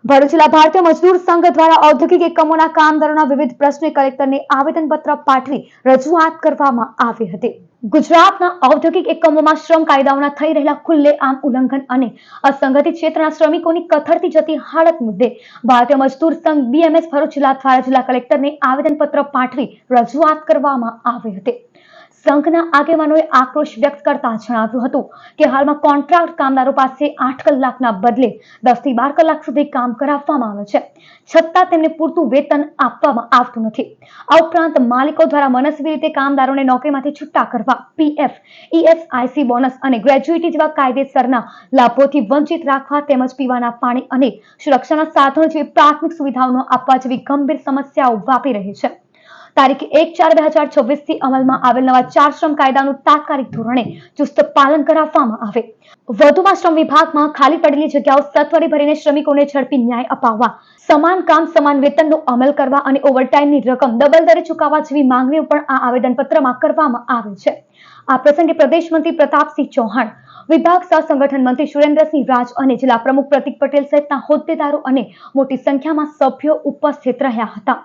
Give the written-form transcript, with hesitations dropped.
ભરૂચ જિલ્લા ભારતીય મજદૂર સંઘ દ્વારા ઔદ્યોગિક એકમોના કામદારોના વિવિધ પ્રશ્ને કલેક્ટરને આવેદનપત્ર પાઠવી રજૂઆત કરવામાં આવી હતી। ગુજરાતના ઔદ્યોગિક એકમોમાં શ્રમ કાયદાઓના થઈ રહેલા ખુલ્લેઆમ ઉલ્લંઘન અને અસંગઠિત ક્ષેત્રના શ્રમિકોની કથળતી જતી હાલત મુદ્દે ભારતીય મજદૂર સંઘ બીએમએસ ભરૂચ જિલ્લા દ્વારા જિલ્લા કલેક્ટરને આવેદનપત્ર પાઠવી રજૂઆત કરવામાં આવી હતી। સંઘના આગેવાનોએ આક્રોશ વ્યક્ત કરતા જણાવ્યું હતું કે હાલમાં કોન્ટ્રાક્ટ કામદારો પાસે 8 કલાકના બદલે 10 થી 12 કલાક સુધી કામ કરાવવામાં આવે છે, છતાં તેમને પૂરતું વેતન આપવામાં આવતું નથી। આ ઉપરાંત માલિકો દ્વારા મનસ્વી રીતે કામદારોને નોકરીમાંથી છૂટા કરવા, પીએફ, ઈએસઆઈસી બોનસ અને ગ્રેજ્યુઇટી જેવા કાયદેસરના લાભોથી વંચિત રાખવા તેમજ પીવાના પાણી અને સુરક્ષાના સાધનો જેવી પ્રાથમિક સુવિધાઓ ન આપવા જેવી ગંભીર સમસ્યાઓ વ્યાપી રહી છે। તારીખ 1/4/2026 થી અમલમાં આવેલ નવા 4 શ્રમ કાયદાનું તાત્કાલિક ધોરણે ચુસ્ત પાલન કરાવવામાં આવે। વધુમાં શ્રમ વિભાગમાં ખાલી પડેલી જગ્યાઓ સત્વરે ભરીને શ્રમિકોને ઝડપી ન્યાય અપાવવા, સમાન કામ સમાન વેતનનો અમલ કરવા અને ઓવરટાઈમની રકમ ડબલ દરે ચૂકવવા જેવી માંગણીઓ પણ આ આવેદનપત્રમાં કરવામાં આવી છે। આ પ્રસંગે પ્રદેશ મંત્રી પ્રતાપસિંહ ચૌહાણ, વિભાગ સહ સંગઠન મંત્રી સુરેન્દ્રસિંહ રાજ અને જિલ્લા પ્રમુખ પ્રતિક પટેલ સહિતના હોદ્દેદારો અને મોટી સંખ્યામાં સભ્યો ઉપસ્થિત રહ્યા હતા।